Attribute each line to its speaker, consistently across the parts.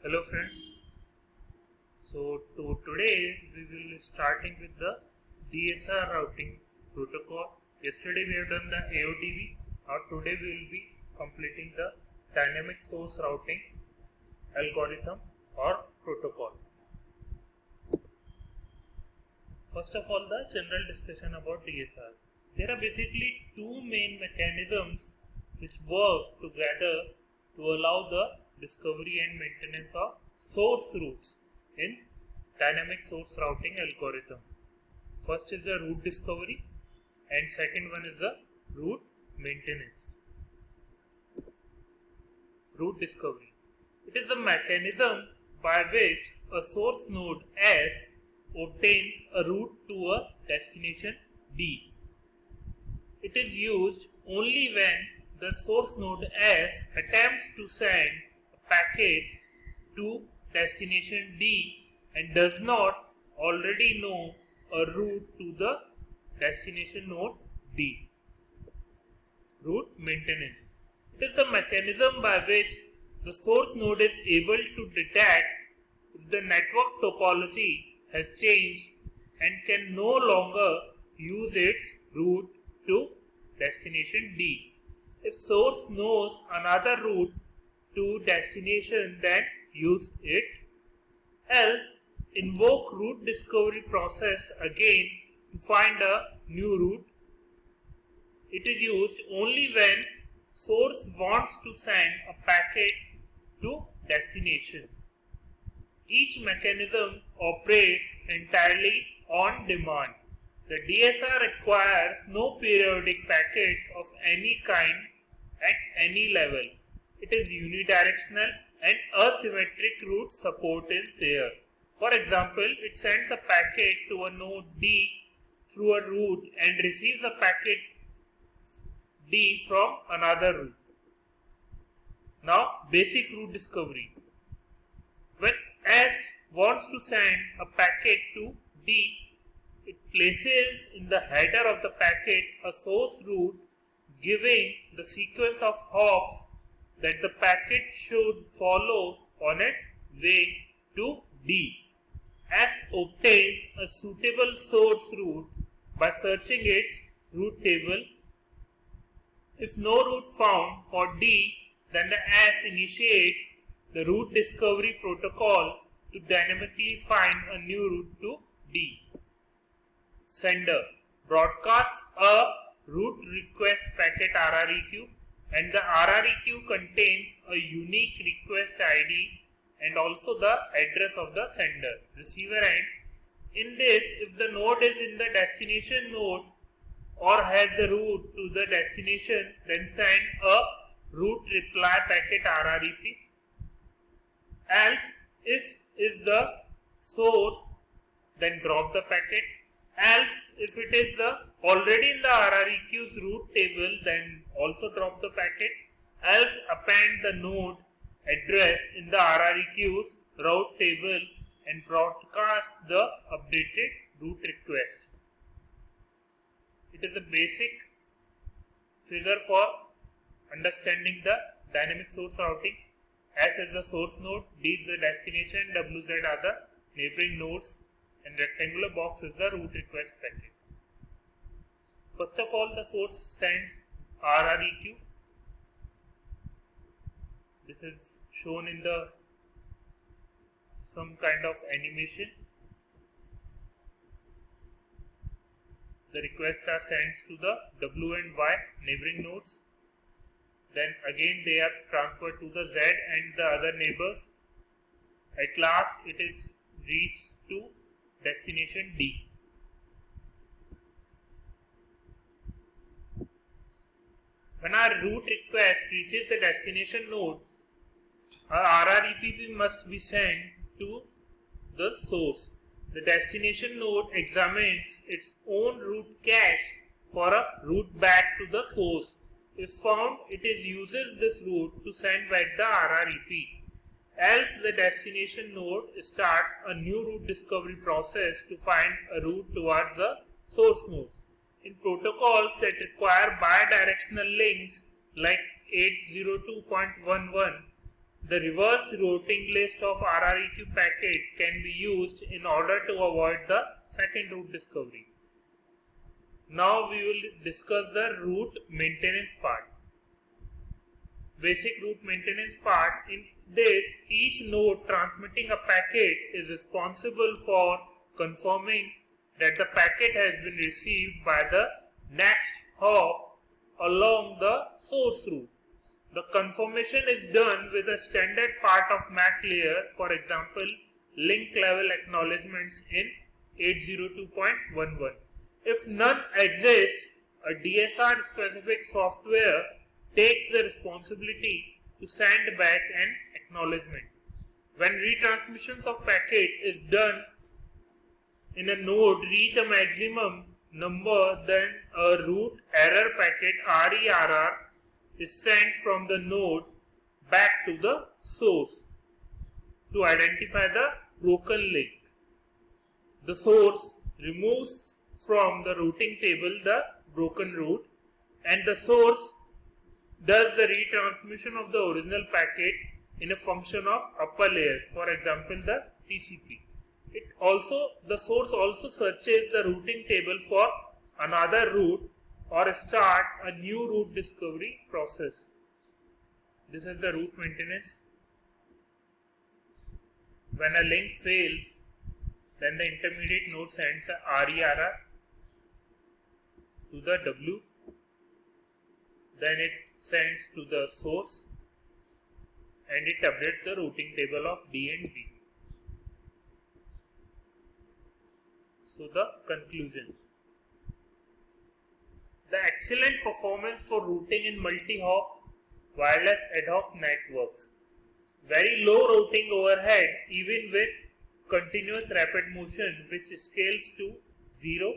Speaker 1: Hello friends. Today we will be starting with the DSR routing protocol. Yesterday we have done the AOTV. Now today we will be completing the dynamic source routing algorithm or protocol. First of all, the general discussion about DSR. There are basically two main mechanisms which work together to allow the discovery and maintenance of source routes in dynamic source routing algorithm. First is the route discovery and second one is the route maintenance. Route discovery. It is a mechanism by which a source node S obtains a route to a destination D. It is used only when the source node S attempts to send a packet to destination D and does not already know a route to the destination node D. Route maintenance. It is a mechanism by which the source node is able to detect if the network topology has changed and can no longer use its route to destination D. If source knows another route to destination, then use it. Else, invoke route discovery process again to find a new route. It is used only when source wants to send a packet to destination. Each mechanism operates entirely on demand. The DSR requires no periodic packets of any kind at any level. It is unidirectional and asymmetric route support is there. For example, it sends a packet to a node D through a route and receives a packet D from another route. Now, basic route discovery. When S wants to send a packet to D, it places in the header of the packet a source route giving the sequence of hops that the packet should follow on its way to D. S obtains a suitable source route by searching its route table. If no route found for D, then the S initiates the route discovery protocol to dynamically find a new route to D. Sender broadcasts a route request packet RREQ and the RREQ contains a unique request ID and also the address of the sender, receiver end. In this, if the node is in the destination node or has the route to the destination, then send a route reply packet RREP. Else, if is the source, then drop the packet. Else, if it is already in the RREQ's route table, then also drop the packet. Else, append the node address in the RREQ's route table and broadcast the updated route request. It is a basic figure for understanding the dynamic source routing. S is the source node, D is the destination, WZ are the neighboring nodes, and rectangular box is the route request packet. First of all, the source sends RREQ. This is shown in the some kind of animation. The requests are sent to the W and Y neighboring nodes. Then again they are transferred to the Z and the other neighbors. At last it is reached to destination D. When our route request reaches the destination node, our RREP must be sent to the source. The destination node examines its own route cache for a route back to the source. If found, it uses this route to send back the RREP. Else, the destination node starts a new route discovery process to find a route towards the source node. In protocols that require bidirectional links like 802.11, the reversed routing list of RREQ packet can be used in order to avoid the second route discovery. Now we will discuss the route maintenance part. Basic route maintenance part. In this, each node transmitting a packet is responsible for confirming that the packet has been received by the next hop along the source route. The confirmation is done with a standard part of MAC layer, for example, link level acknowledgements in 802.11. If none exists, a DSR specific software takes the responsibility to send back an acknowledgement. When retransmissions of packet is done in a node reach a maximum number, then a root error packet RERR is sent from the node back to the source to identify the broken link. The source removes from the routing table the broken route, and the source does the retransmission of the original packet in a function of upper layer, for example the TCP. The source also searches the routing table for another route or start a new route discovery process. This is the route maintenance. When a link fails, then the intermediate node sends a RERR to the W, then it sends to the source and it updates the routing table of D and V. So the conclusion. The excellent performance for routing in multi-hop wireless ad hoc networks. Very low routing overhead even with continuous rapid motion, which scales to 0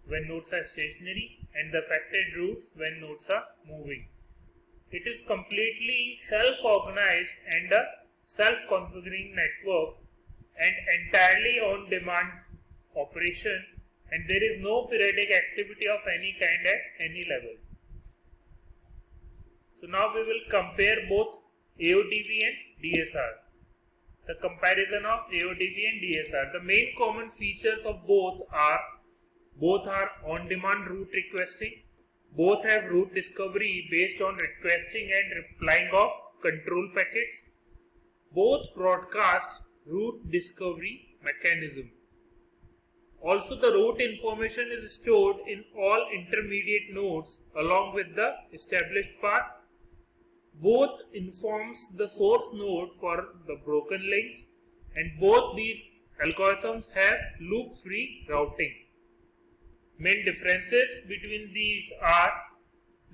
Speaker 1: when nodes are stationary and the affected routes when nodes are moving. It is completely self-organized and a self-configuring network and entirely on-demand operation, and there is no periodic activity of any kind at any level. So now we will compare both AODV and DSR. The comparison of AODV and DSR. The main common features of both are on-demand route requesting. Both have route discovery based on requesting and replying of control packets. Both broadcast route discovery mechanism. Also, the route information is stored in all intermediate nodes along with the established path. Both informs the source node for the broken links, and both these algorithms have loop-free routing. Main differences between these are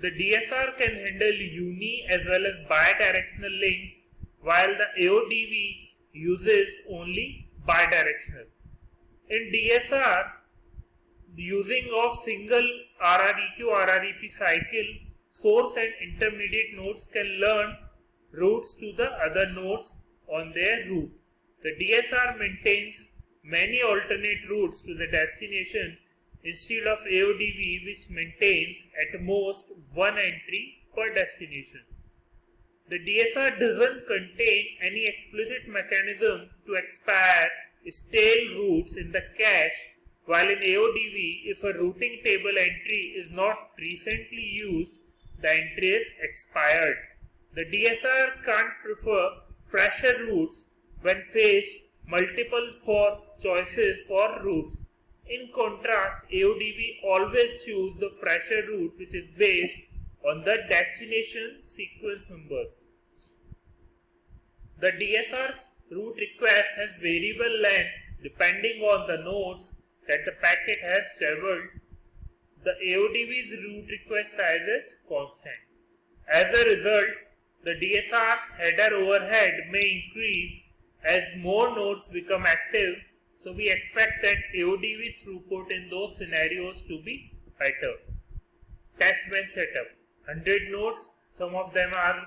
Speaker 1: the DSR can handle uni as well as bidirectional links, while the AODV uses only bidirectional. In DSR, the using of single RREQ/RREP cycle, source and intermediate nodes can learn routes to the other nodes on their route. The DSR maintains many alternate routes to the destination instead of AODV, which maintains at most one entry per destination. The DSR doesn't contain any explicit mechanism to expire stale routes in the cache, while in AODV, if a routing table entry is not recently used, the entry is expired. The DSR can't prefer fresher routes when faced multiple choices for routes. In contrast, AODV always chooses the fresher route, which is based on the destination sequence numbers. The DSR's route request has variable length depending on the nodes that the packet has traveled. The AODV's route request size is constant. As a result, the DSR's header overhead may increase as more nodes become active, so we expect that AODV throughput in those scenarios to be better. Testbench setup. 100 nodes, some of them are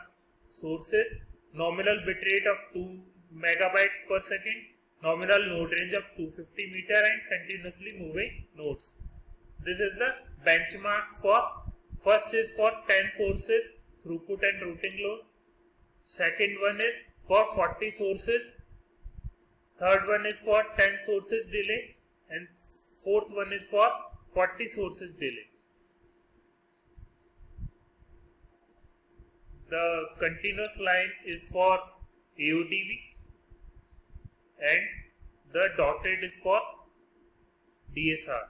Speaker 1: sources, nominal bitrate of 2 megabytes per second, nominal node range of 250 meter and continuously moving nodes. This is the benchmark for, first is for 10 sources, throughput and routing load. Second one is for 40 sources, third one is for 10 sources delay, and fourth one is for 40 sources delay. The continuous line is for AODV and the dotted is for DSR.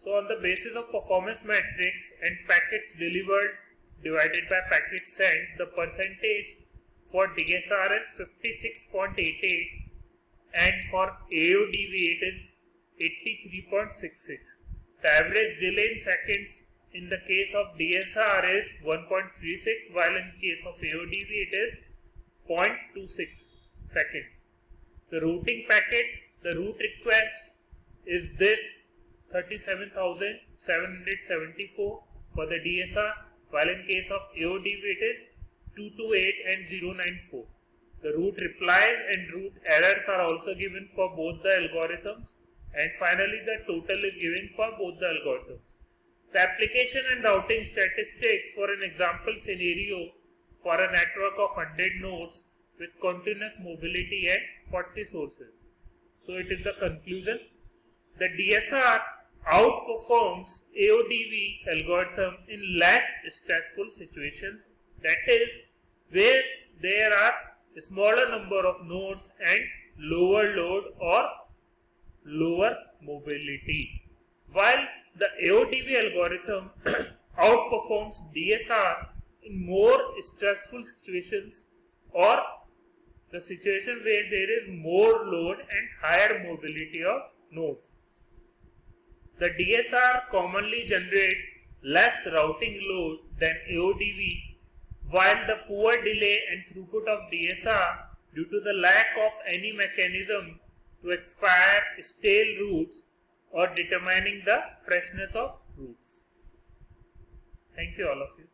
Speaker 1: So on the basis of performance matrix and packets delivered divided by packets sent, the percentage for DSR is 56.88 and for AODV it is 83.66. The average delay in seconds in the case of DSR is 1.36, while in case of AODV it is 0.26 seconds. The routing packets, the route request is this 37,774 for the DSR, while in case of AODV it is 228 and 094. The route replies and route errors are also given for both the algorithms, and finally the total is given for both the algorithms. The application and routing statistics for an example scenario for a network of 100 nodes with continuous mobility and 40 sources. So it is the conclusion. The DSR outperforms AODV algorithm in less stressful situations, that is, where there are a smaller number of nodes and lower load or lower mobility, while the AODV algorithm outperforms DSR in more stressful situations or the situation where there is more load and higher mobility of nodes. The DSR commonly generates less routing load than AODV, while the poor delay and throughput of DSR due to the lack of any mechanism to expire stale routes or determining the freshness of routes. Thank you all of you.